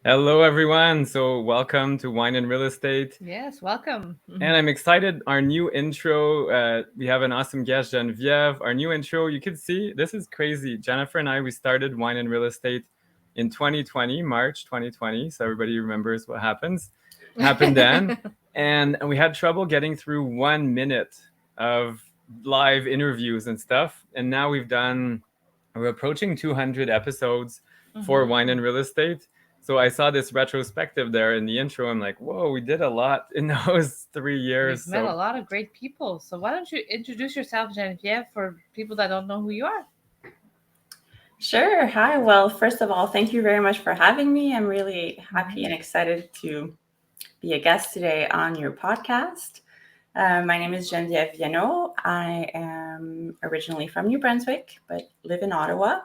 Hello, everyone. So, welcome to Wine and Real Estate. Yes, welcome. And I'm excited. Our new intro, we have an awesome guest, Geneviève. Our new intro, you can see this is crazy. Jennifer and I, we started Wine and Real Estate in 2020, March 2020. So, everybody remembers what happened then. And we had trouble getting through 1 minute of live interviews and stuff. And now we're approaching 200 episodes for Wine and Real Estate. So I saw this retrospective there in the intro. I'm like, whoa, we did a lot in those 3 years. We've met a So lot of great people. So why don't you introduce yourself, Geneviève, for people that don't know who you are? Sure. Hi. Well, first of all, thank you very much for having me. I'm really happy and excited to be a guest today on your podcast. My name is Geneviève Vienneau. I am originally from New Brunswick, but live in Ottawa.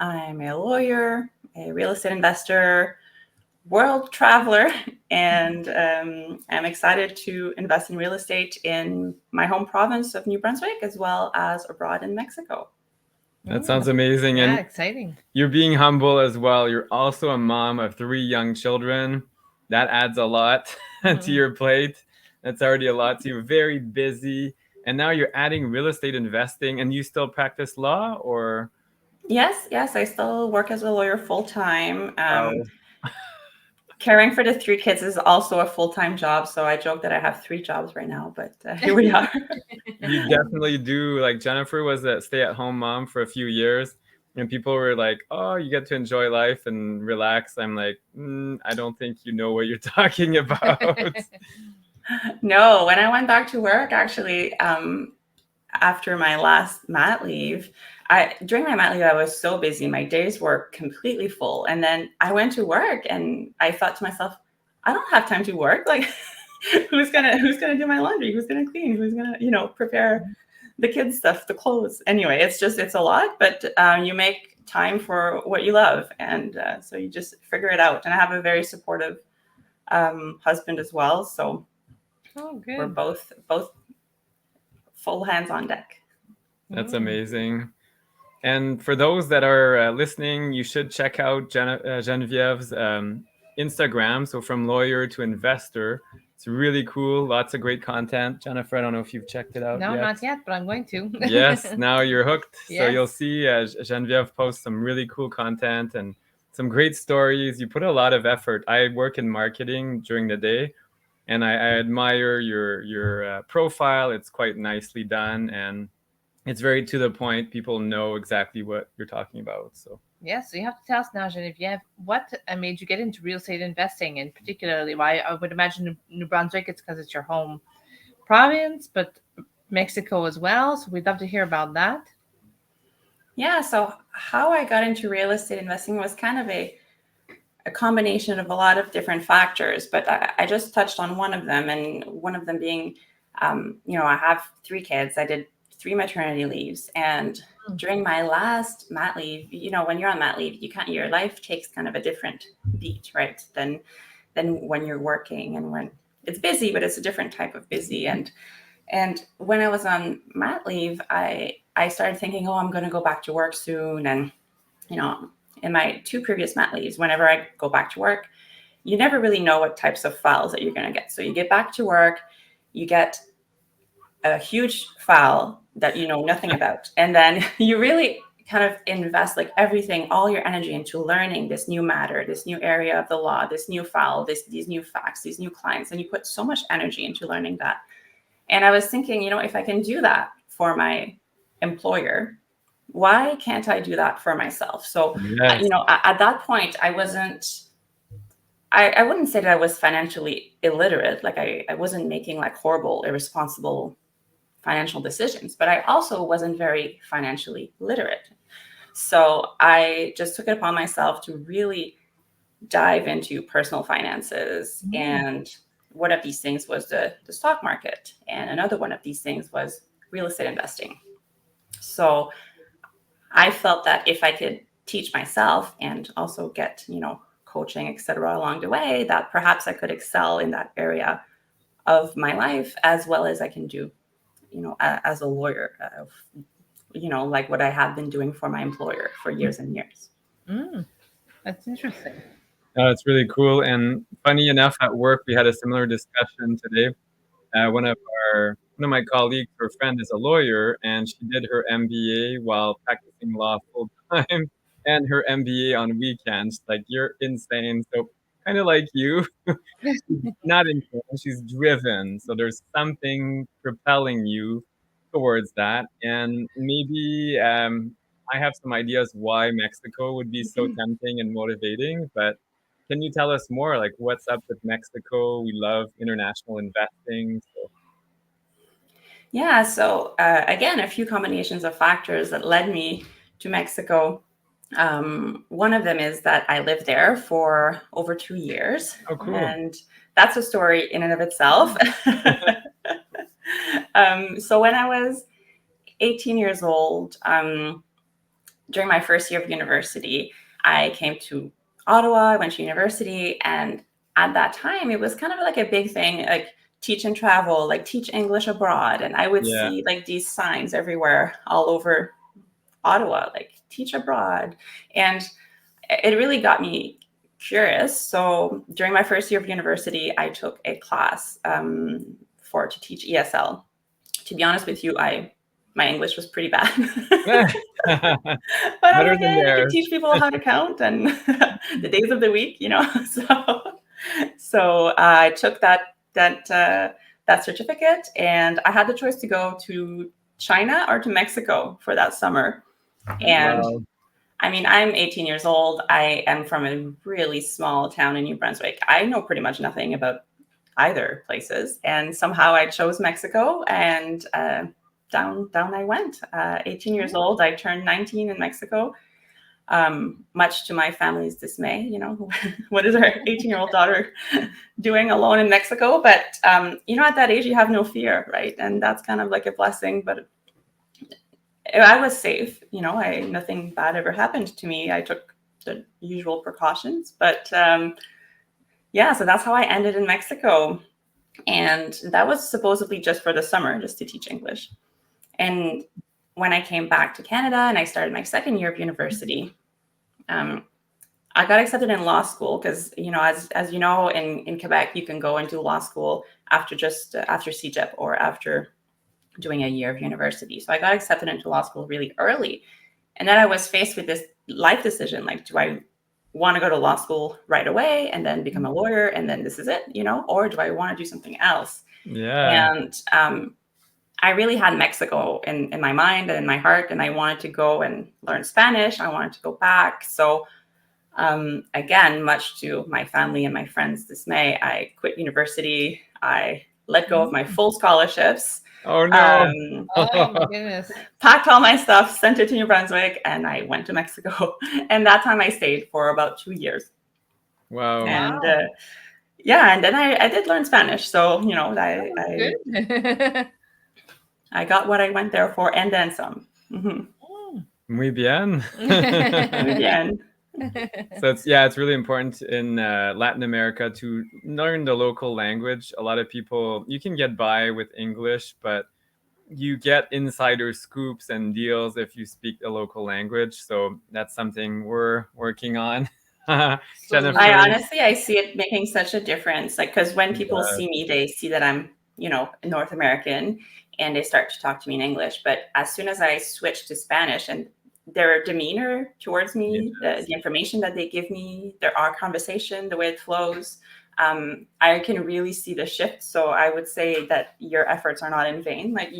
I'm a lawyer, a real estate investor, world traveler, and I'm excited to invest in real estate in my home province of New Brunswick as well as abroad in Mexico. that sounds amazing. Yeah, And exciting. you're being humble as well. You're also a mom of 3 young children. That adds a lot to your plate. That's already a lot. So you're very busy. And now you're adding real estate investing. And you still practice law or? Yes, I still work as a lawyer full time. Wow. Caring for the 3 kids is also a full-time job. So I joke that I have 3 jobs right now, but here we are. You definitely do. Like Jennifer was a stay-at-home mom for a few years, and people were like, "Oh, you get to enjoy life and relax." I'm like, I don't think you know what you're talking about. No, when I went back to work, actually, after my last mat leave, during my mat leave, I was so busy. My days were completely full. And then I went to work and I thought to myself, I don't have time to work. Like who's gonna do my laundry? Who's gonna clean? Who's gonna, prepare the kids' stuff, the clothes? Anyway, it's a lot, but you make time for what you love. And so you just figure it out. And I have a very supportive husband as well. So we're good. both full hands on deck. That's amazing. And for those that are listening, you should check out Genevieve's Instagram. So from lawyer to investor, it's really cool. Lots of great content. Jennifer, I don't know if you've checked it out No, yet. not yet, but I'm going to. Yes, now you're hooked. So Yes. you'll see Geneviève posts some really cool content and some great stories. You put a lot of effort. I work in marketing during the day, and I admire your profile. It's quite nicely done, and it's very to the point. People know exactly what you're talking about. So Yes, so you have to tell us now, Geneviève, what made you get into real estate investing, and particularly why I would imagine New Brunswick, it's because it's your home province, but Mexico as well. So we'd love to hear about that. Yeah, so how I got into real estate investing was kind of a combination of a lot of different factors, but I just touched on one of them, and one of them being, I have 3 kids. I did 3 maternity leaves, and during my last mat leave, when you're on mat leave, your life takes kind of a different beat, right? Than when you're working, and when it's busy, but it's a different type of busy. And when I was on mat leave, I started thinking, oh, I'm going to go back to work soon. And, in my 2 previous mat leaves, whenever I go back to work, you never really know what types of files that you're going to get. So you get back to work, you get a huge file that you know nothing about. And then you really kind of invest like everything, all your energy into learning this new matter, this new area of the law, this new file, these new facts, these new clients. And you put so much energy into learning that. And I was thinking, if I can do that for my employer, why can't I do that for myself? So, yes. at that point, I wouldn't say that I was financially illiterate. Like I wasn't making like horrible, irresponsible financial decisions, but I also wasn't very financially literate. So I just took it upon myself to really dive into personal finances. And one of these things was the stock market. And another one of these things was real estate investing. So I felt that if I could teach myself and also get, coaching, et cetera, along the way, that perhaps I could excel in that area of my life as well as I can do, as a lawyer, like what I have been doing for my employer for years and years. That's interesting. It's really cool. And funny enough, at work, we had a similar discussion today. One of my colleagues, her friend is a lawyer, and she did her MBA while practicing law full time, and her MBA on weekends. Like, you're insane. So kind of like you, she's not insane. She's driven. So there's something propelling you towards that, and maybe I have some ideas why Mexico would be so tempting and motivating, but can you tell us more? Like, what's up with Mexico? We love international investing. So, Yeah, so again, a few combinations of factors that led me to Mexico. One of them is that I lived there for over 2 years, oh, cool. and that's a story in and of itself. So when I was 18 years old, during my first year of university, I came to Ottawa, I went to university, and at that time, it was kind of like a big thing, like teach and travel, like teach English abroad. And I would Yeah. see like these signs everywhere all over Ottawa, like teach abroad. And it really got me curious. So during my first year of university, I took a class to teach ESL. To be honest with you, my English was pretty bad. But I was like, I can teach people how to count and the days of the week, you know. So I took that certificate, and I had the choice to go to China or to Mexico for that summer. And Wow. I mean, I'm 18 years old. I am from a really small town in New Brunswick. I know pretty much nothing about either places, and somehow I chose Mexico, and down I went. 18 years old, I turned 19 in Mexico, much to my family's dismay. You know, what is our 18-year-old daughter doing alone in Mexico? But you know, at that age, you have no fear, right? And that's kind of like a blessing. But I was safe. You know, nothing bad ever happened to me. I took the usual precautions, but yeah, so that's how I ended in Mexico. And that was supposedly just for the summer, just to teach English. And when I came back to Canada and I started my second year of university, I got accepted in law school because, you know, as you know, in Quebec, you can go and do law school after CEGEP or after doing a year of university. So I got accepted into law school really early. And then I was faced with this life decision, like, do I want to go to law school right away and then become a lawyer and then this is it, you know, or do I want to do something else? Yeah. And I really had Mexico in my mind and in my heart, and I wanted to go and learn Spanish. I wanted to go back. So again, much to my family and my friends' dismay, I quit university. I let go of my full scholarships. Oh, no. Oh my goodness. Packed all my stuff, sent it to New Brunswick, and I went to Mexico. And that time I stayed for about 2 years. Wow. And yeah, and then I did learn Spanish. So, you know, I got what I went there for and then some. Mm-hmm. Muy bien. Muy bien. So it's really important in Latin America to learn the local language. A lot of people, you can get by with English, but you get insider scoops and deals if you speak the local language. So that's something we're working on. Jennifer. I see it making such a difference. Like, because when people see me, they see that I'm, you know, North American, and they start to talk to me in English. But as soon as I switch to Spanish, and their demeanor towards me, the information that they give me, our conversation, the way it flows, I can really see the shift. So I would say that your efforts are not in vain. Like,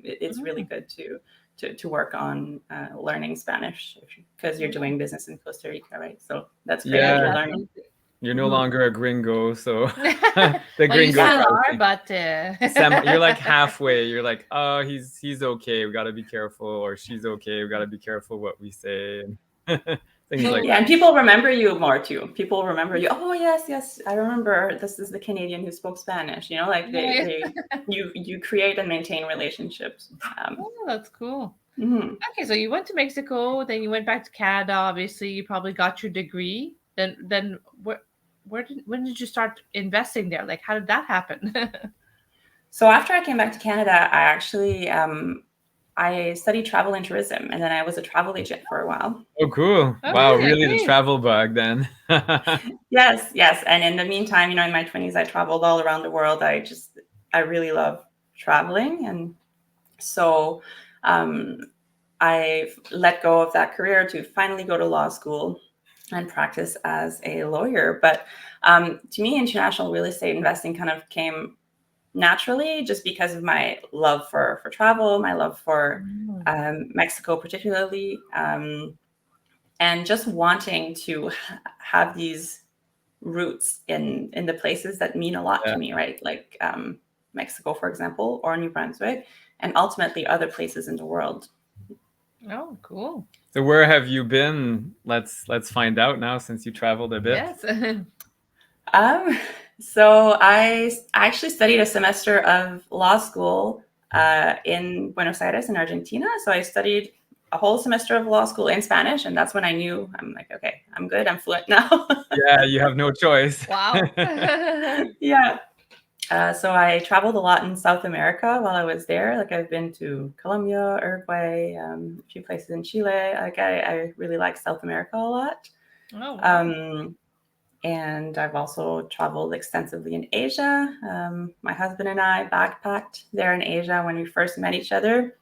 it's really good to work on learning Spanish because you're doing business in Costa Rica, right? So that's great that you're learning. You're no longer a gringo, so the gringo you still are, but you're like halfway. You're like, oh, he's okay. We got to be careful, or she's okay. We got to be careful what we say. Things like that. And people remember you more too. People remember you. Oh yes, I remember. This is the Canadian who spoke Spanish. You know, like you create and maintain relationships. Oh, that's cool. Mm-hmm. Okay, so you went to Mexico, then you went back to Canada. Obviously, you probably got your degree. Then when did you start investing there? Like, how did that happen? So after I came back to Canada, I actually I I studied travel and tourism, and then I was a travel agent for a while. Oh, cool. Oh, Wow, really? really the Great. travel bug then. Yes, yes. And in the meantime, you know, in my 20s, I traveled all around the world. I really love traveling. And so I've let go of that career to finally go to law school and practice as a lawyer. But to me, international real estate investing kind of came naturally just because of my love for travel, my love for Mexico particularly, and just wanting to have these roots in the places that mean a lot Yeah. to me, right? Like Mexico, for example, or New Brunswick, and ultimately other places in the world. Oh, cool. So where have you been? Let's find out now, since you traveled a bit. Yes. So I actually studied a semester of law school in Buenos Aires in Argentina. So I studied a whole semester of law school in Spanish, and that's when I knew, I'm like, okay, I'm good, I'm fluent now. Yeah, you have no choice. Wow. Yeah. So I traveled a lot in South America while I was there. Like I've been to Colombia, Uruguay, a few places in Chile. Like I really like South America a lot. Oh, wow. And I've also traveled extensively in Asia. My husband and I backpacked there in Asia when we first met each other.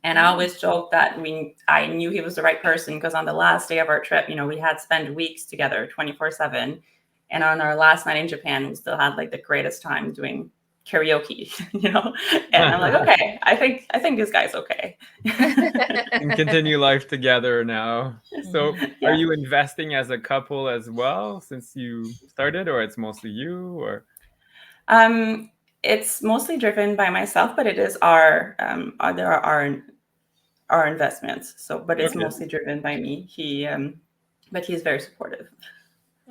And I always joke that I knew he was the right person because on the last day of our trip, you know, we had spent weeks together 24/7. And on our last night in Japan, we still had like the greatest time doing karaoke, you know? And I'm like, okay, I think this guy's okay. And continue life together now. So Yeah. are you investing as a couple as well since you started, or it's mostly you, or? It's mostly driven by myself, but it is our investments. So, but it's Okay. mostly driven by me. But he's very supportive.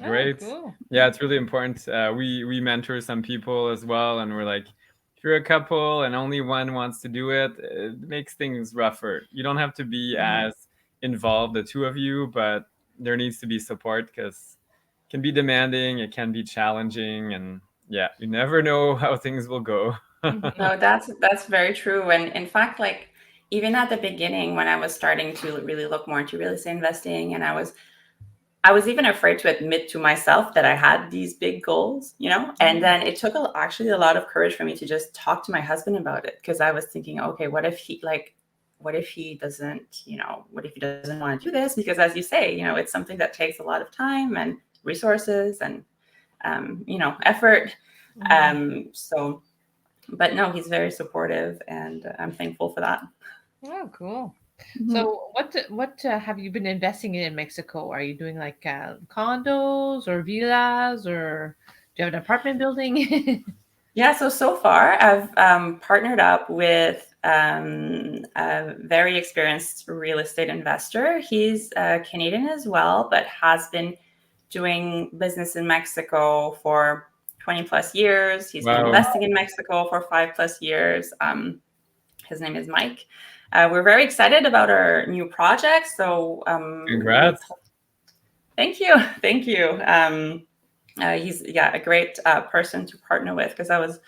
Great. Oh, cool. Yeah, it's really important. We mentor some people as well, and we're like, if you're a couple and only one wants to do it, it makes things rougher. You don't have to be as involved, the two of you, but there needs to be support because it can be demanding, it can be challenging, and yeah, you never know how things will go. No, that's very true. And in fact, like even at the beginning when I was starting to really look more into real estate investing, and I was even afraid to admit to myself that I had these big goals, you know? And then it took actually a lot of courage for me to just talk to my husband about it. Cause I was thinking, okay, what if he doesn't, you know, what if he doesn't want to do this? Because as you say, you know, it's something that takes a lot of time and resources and, you know, effort. So, but no, he's very supportive and I'm thankful for that. Oh, cool. So what have you been investing in Mexico? Are you doing like condos or villas, or do you have an apartment building? Yeah, so far I've partnered up with a very experienced real estate investor. He's Canadian as well, but has been doing business in Mexico for 20 plus years. He's been Wow. investing in Mexico for 5+ years. His name is Mike. We're very excited about our new project. So Congrats. Thank you. He's a great person to partner with because I was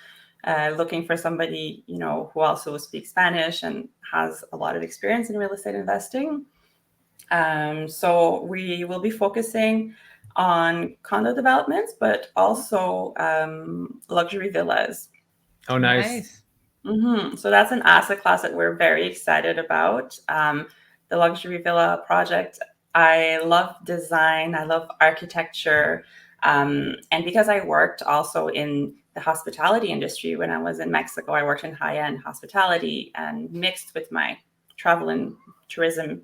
looking for somebody, you know, who also speaks Spanish and has a lot of experience in real estate investing. So we will be focusing on condo developments, but also luxury villas. Oh, nice. So that's an asset class that we're very excited about. The luxury villa project. I love design. I love architecture. And because I worked also in the hospitality industry when I was in Mexico, I worked in high-end hospitality and mixed with my travel and tourism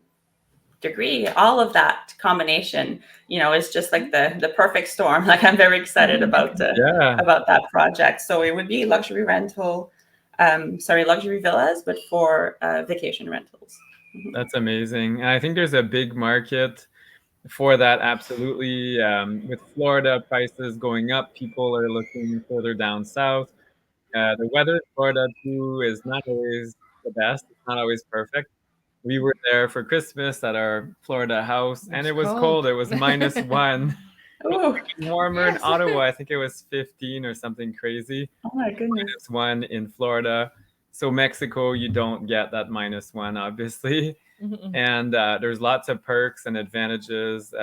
degree. All of that combination, you know, is just like the perfect storm. Like I'm very excited about that project. So it would be luxury villas, but for vacation rentals. That's amazing. And I think there's a big market for that, absolutely. With Florida prices going up, people are looking further down south. The weather in Florida too is not always the best. It's not always perfect. We were there for Christmas at our Florida house, and it was cold. It was -1. Oh, Warmer Yes. in Ottawa. I think it was 15 or something crazy. oh my goodness. -1 in Florida. So Mexico, you don't get that -1, obviously. Mhm. And there's lots of perks and advantages.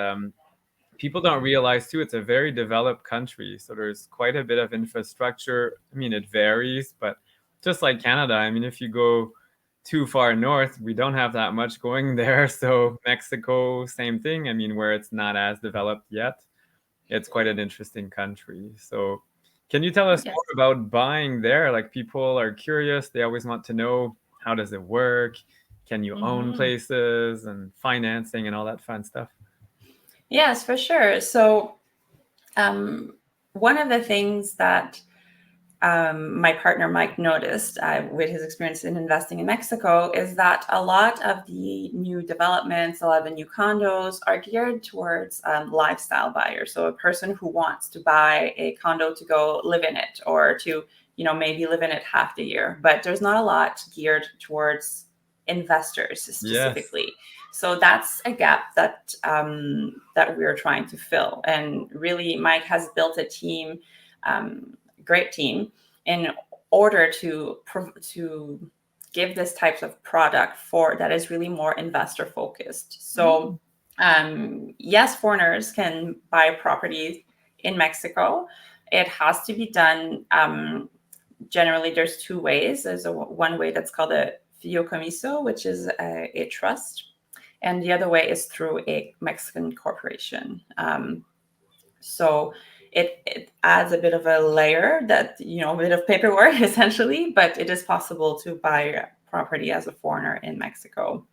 People don't realize too, it's a very developed country. So there's quite a bit of infrastructure. I mean, it varies, but just like Canada, I mean, if you go too far north, we don't have that much going there. So Mexico, same thing. I mean, where it's not as developed yet, it's quite an interesting country. So can you tell us Yes. more about buying there? Like, people are curious. They always want to know, how does it work? Can you own places and financing and all that fun stuff? Yes, for sure. So one of the things that my partner Mike noticed with his experience in investing in Mexico is that a lot of the new developments, a lot of the new condos are geared towards lifestyle buyers. So a person who wants to buy a condo to go live in it, or to, maybe live in it half the year. But there's not a lot geared towards investors specifically. Yes. So that's a gap that that we're trying to fill. And really, Mike has built a team. Great team, in order to give this type of product that is really more investor focused. So yes, foreigners can buy properties in Mexico. It has to be done. Generally, there's two ways. There's one way that's called a fideicomiso, which is a trust, and the other way is through a Mexican corporation. So it adds a bit of a layer, that, a bit of paperwork essentially, but it is possible to buy property as a foreigner in Mexico.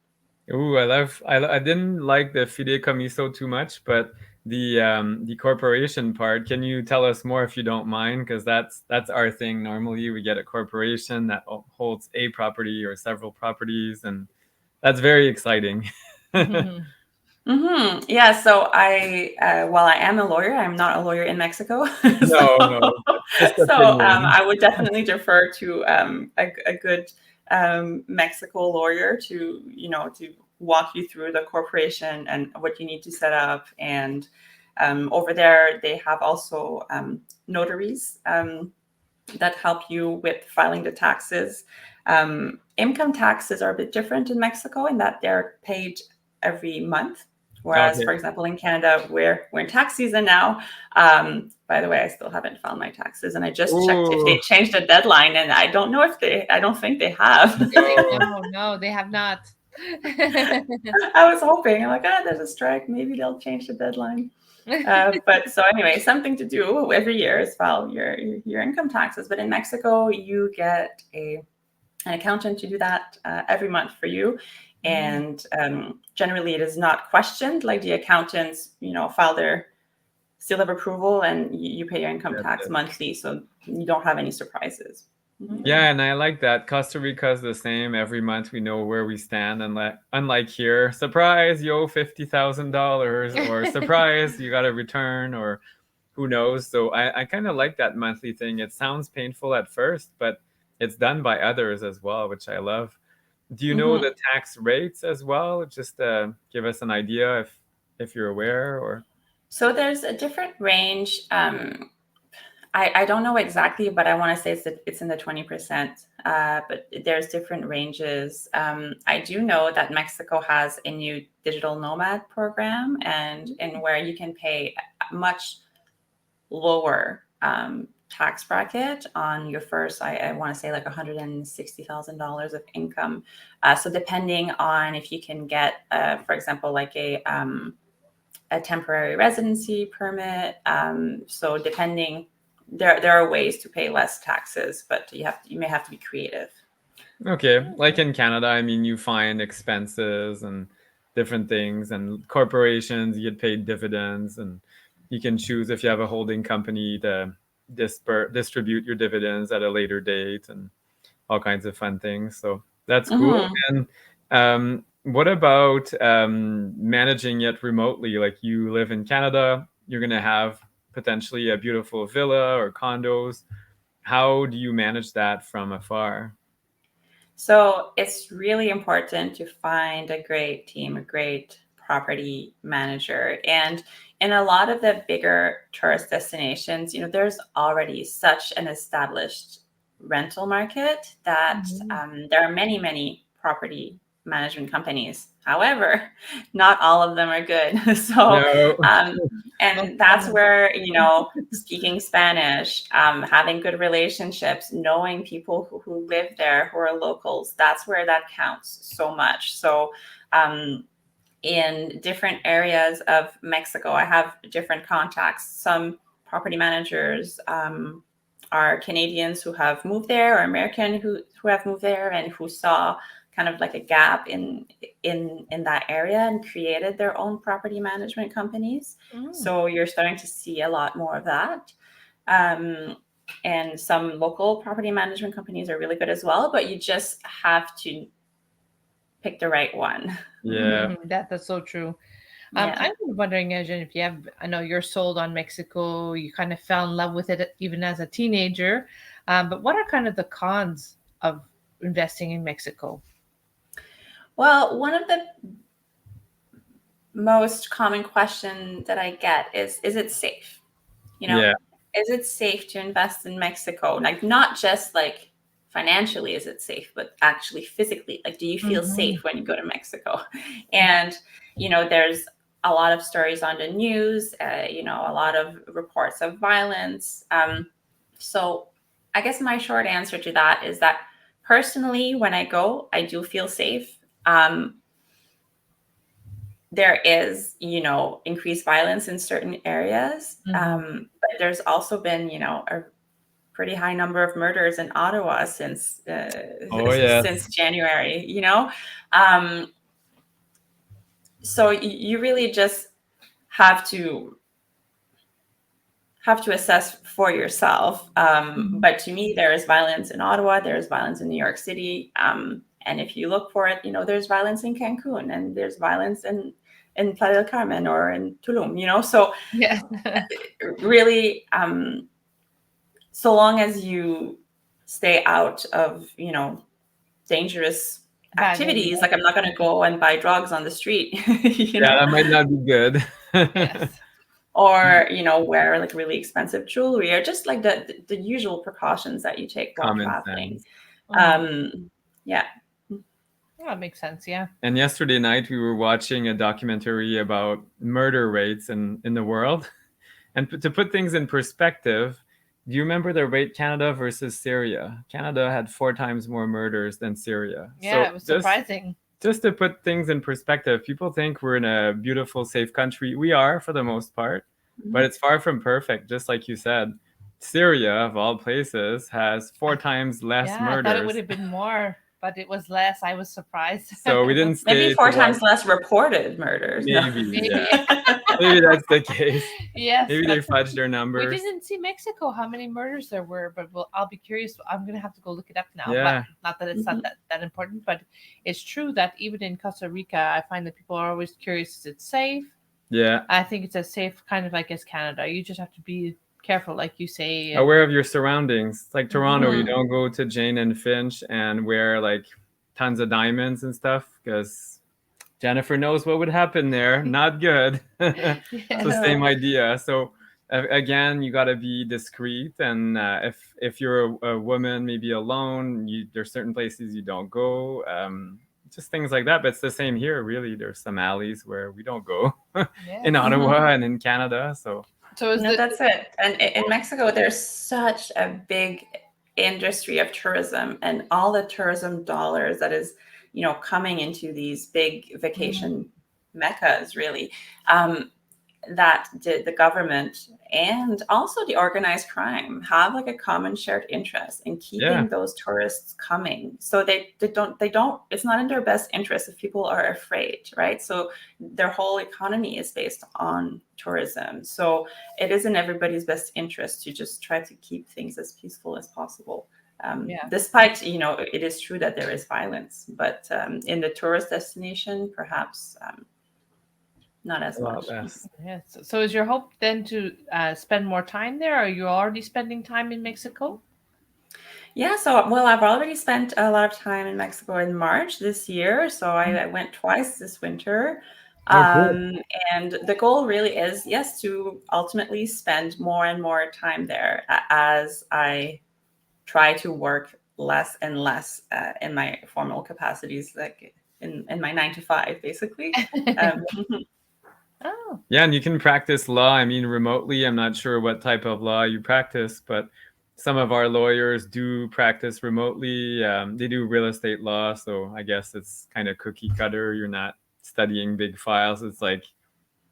Ooh, I didn't like the fideicomiso too much, but the corporation part, can you tell us more if you don't mind? Because that's our thing. Normally we get a corporation that holds a property or several properties, and that's very exciting. Yeah, so while I am a lawyer, I'm not a lawyer in Mexico. No, just So opinion. I would definitely defer to a good Mexico lawyer to walk you through the corporation and what you need to set up. And over there, they have also notaries that help you with filing the taxes. Income taxes are a bit different in Mexico in that they're paid every month. Whereas, Okay. for example, in Canada, we're in tax season now. By the way, I still haven't filed my taxes, and I just checked if they changed the deadline, and I don't think they have. No, they have not. I was hoping, I'm like, there's a strike. Maybe they'll change the deadline. But so anyway, something to do every year is file your income taxes. But in Mexico, you get an accountant to do that every month for you. And generally, it is not questioned. Like, the accountants, file their seal of approval, and you pay your income tax monthly, so you don't have any surprises. Yeah, and I like that. Costa Rica is the same. Every month we know where we stand, and unlike here, surprise, you owe $50,000, or surprise, you got a return, or who knows. So I kind of like that monthly thing. It sounds painful at first, but it's done by others as well, which I love. Do you know the tax rates as well? Just give us an idea if you're aware, or. So there's a different range. I don't know exactly, but I want to say it's in the 20%. But there's different ranges. I do know that Mexico has a new digital nomad program, and where you can pay a much lower tax bracket on your first, I want to say, like $160,000 of income. So depending on if you can get, for example, like a temporary residency permit. So depending. There are ways to pay less taxes, but you may have to be creative. Okay, like in Canada, I mean, you find expenses and different things, and corporations, you get paid dividends, and you can choose if you have a holding company to distribute your dividends at a later date, and all kinds of fun things. So that's cool. And what about managing it remotely? Like, you live in Canada, you're going to have potentially a beautiful villa or condos. How do you manage that from afar? So it's really important to find a great team, a great property manager. And in a lot of the bigger tourist destinations, there's already such an established rental market that there are many, many property management companies. However, not all of them are good. So, No. and that's where, speaking Spanish, having good relationships, knowing people who live there, who are locals, that's where that counts so much. So, in different areas of Mexico, I have different contacts. Some property managers are Canadians who have moved there, or American who have moved there and who saw kind of like a gap in that area and created their own property management companies. So you're starting to see a lot more of that. And some local property management companies are really good as well, but you just have to pick the right one. Yeah. That's so true. Yeah. I'm wondering, Geneviève, I know you're sold on Mexico. You kind of fell in love with it even as a teenager. But what are kind of the cons of investing in Mexico? Well, one of the most common questions that I get is it safe? Yeah. Is it safe to invest in Mexico? Like, not just like financially, is it safe, but actually physically, like, do you feel safe when you go to Mexico? And, there's a lot of stories on the news, a lot of reports of violence. So I guess my short answer to that is that personally, when I go, I do feel safe. There is, increased violence in certain areas. But there's also been, a pretty high number of murders in Ottawa since since January, so you really just have to assess for yourself. But to me, there is violence in Ottawa, there is violence in New York City. And if you look for it, there's violence in Cancun, and there's violence in Playa del Carmen or in Tulum, so Yeah. really, so long as you stay out of, dangerous activities, like I'm not going to go and buy drugs on the street, that might not be good. Yes. Or, wear like really expensive jewelry, or just like the usual precautions that you take while traveling. Yeah. Well, that makes sense. Yeah. And yesterday night we were watching a documentary about murder rates in the world. And to put things in perspective, do you remember the rate Canada versus Syria? Canada had 4 times more murders than Syria. Yeah, so it was surprising. Just to put things in perspective, people think we're in a beautiful, safe country. We are for the most part, but it's far from perfect. Just like you said, Syria, of all places, has 4 times less murders. I thought it would have been more, but it was less. I was surprised. So we didn't stay maybe 4 times less reported murders. Maybe, Maybe. Maybe that's the case. Yes. Maybe they fudged their numbers. We didn't see Mexico, how many murders there were, but I'll be curious. I'm going to have to go look it up now. Yeah. But not that it's not that important, but it's true that even in Costa Rica, I find that people are always curious, is it safe? Yeah. I think it's as safe kind of like as Canada. You just have to be careful, like you say. Aware of your surroundings. It's like Toronto, you don't go to Jane and Finch and wear like tons of diamonds and stuff, because Jennifer knows what would happen there. Not good. So same idea. So again, you got to be discreet. And if you're a woman, maybe alone, there's certain places you don't go. Just things like that. But it's the same here, really. There's some alleys where we don't go in Ottawa and in Canada. So that's it. And in Mexico, there's such a big industry of tourism, and all the tourism dollars that is coming into these big vacation meccas, really, that the government and also the organized crime have like a common shared interest in keeping those tourists coming. So they don't, it's not in their best interest if people are afraid, right? So their whole economy is based on tourism. So it is in everybody's best interest to just try to keep things as peaceful as possible. Despite, it is true that there is violence, but in the tourist destination, perhaps not as much. Yes. So is your hope then to spend more time there? Are you already spending time in Mexico? Yeah, I've already spent a lot of time in Mexico in March this year. So I went twice this winter. And the goal really is, to ultimately spend more and more time there as I try to work less and less in my formal capacities, like in my 9 to 5, basically. Oh, Yeah, and you can practice law. I mean, remotely. I'm not sure what type of law you practice, but some of our lawyers do practice remotely. They do real estate law, so I guess it's kind of cookie cutter. You're not studying big files. It's like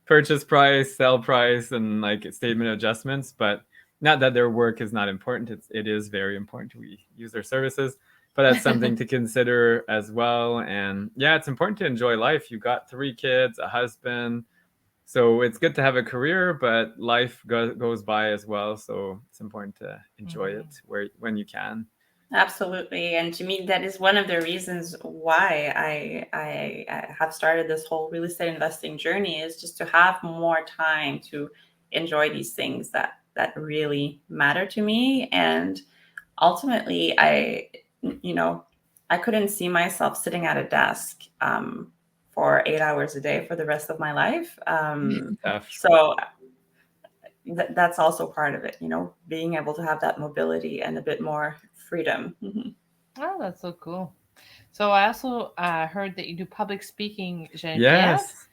purchase price, sell price, and like statement adjustments. But not that their work is not important. It is very important. We use their services, but that's something to consider as well. And yeah, it's important to enjoy life. You got 3 kids, a husband. So it's good to have a career, but life goes by as well. So it's important to enjoy it when you can. Absolutely. And to me, that is one of the reasons why I have started this whole real estate investing journey, is just to have more time to enjoy these things that really matter to me. And ultimately, I couldn't see myself sitting at a desk for 8 hours a day for the rest of my life. So that's also part of it, being able to have that mobility and a bit more freedom. Oh, that's so cool. So I also heard that you do public speaking, Geneviève. Yes.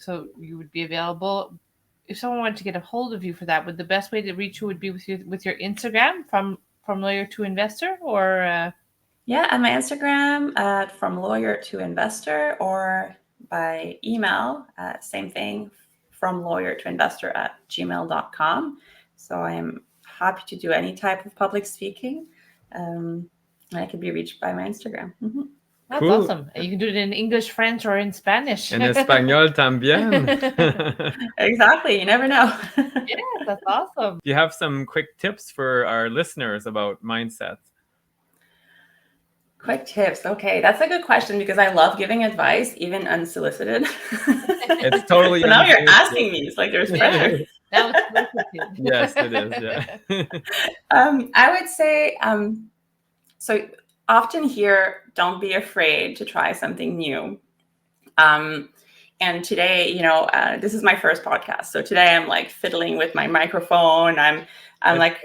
So you would be available if someone wanted to get a hold of you for that. Would the best way to reach you would be with your Instagram from lawyer to investor, or Yeah, at my Instagram at from lawyer to investor, or by email, same thing, from lawyer to investor at gmail.com. So I am happy to do any type of public speaking. I can be reached by my Instagram. That's Cool. awesome. You can do it in English, French, or in Spanish. En español también. Exactly. You never know. Yes, that's awesome. Do you have some quick tips for our listeners about mindset? Quick tips. Okay, that's a good question, because I love giving advice, even unsolicited. It's totally So now you're unsolicited. asking me. It's like there's pressure. Now it's solicited. Yes, it is. Yeah. I would say, so often hear, don't be afraid to try something new. And today, this is my first podcast. So today I'm like fiddling with my microphone. I'm like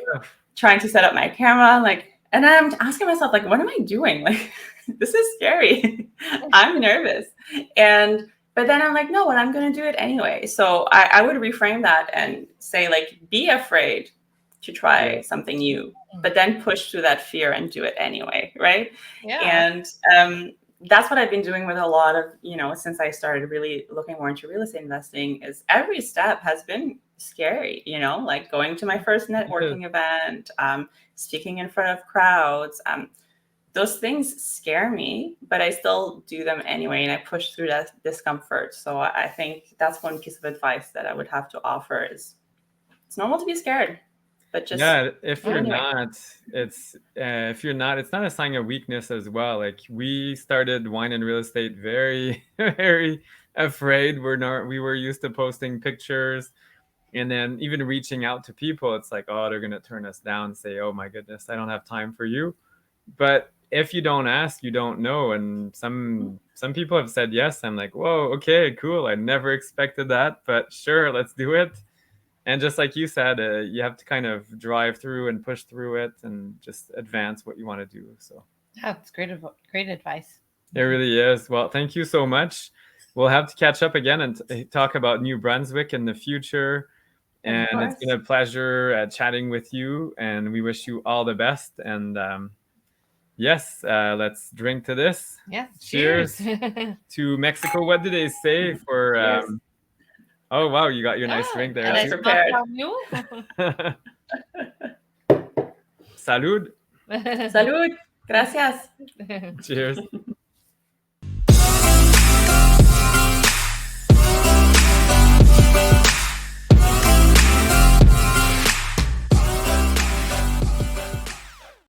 trying to set up my camera, and I'm asking myself, like, what am I doing? Like, this is scary. I'm nervous. But then I'm like, no, what, I'm going to do it anyway. So I would reframe that and say, like, be afraid to try something new, but then push through that fear and do it anyway. Right. Yeah. And that's what I've been doing with a lot of, since I started really looking more into real estate investing, is every step has been scary, like going to my first networking event, speaking in front of crowds. Those things scare me, but I still do them anyway, and I push through that discomfort. So I think that's one piece of advice that I would have to offer is it's normal to be scared, but just if you're not, it's not a sign of weakness as well. Like, we started Wine and Real Estate very, very afraid. We were used to posting pictures, and then even reaching out to people, it's like, oh, they're gonna turn us down, say, oh my goodness, I don't have time for you. But if you don't ask, you don't know. And some people have said yes. I'm like, whoa, okay, cool. I never expected that, but sure, let's do it. And just like you said, you have to kind of drive through and push through it and just advance what you want to do. So that's great advice. It really is. Well, thank you so much. We'll have to catch up again and talk about New Brunswick in the future. And it's been a pleasure chatting with you, and we wish you all the best. And yes, let's drink to this. Yes. Cheers to Mexico. What did they say for... Oh, wow, you got your nice drink there. I prepared. Salud. Salud. Gracias. Cheers.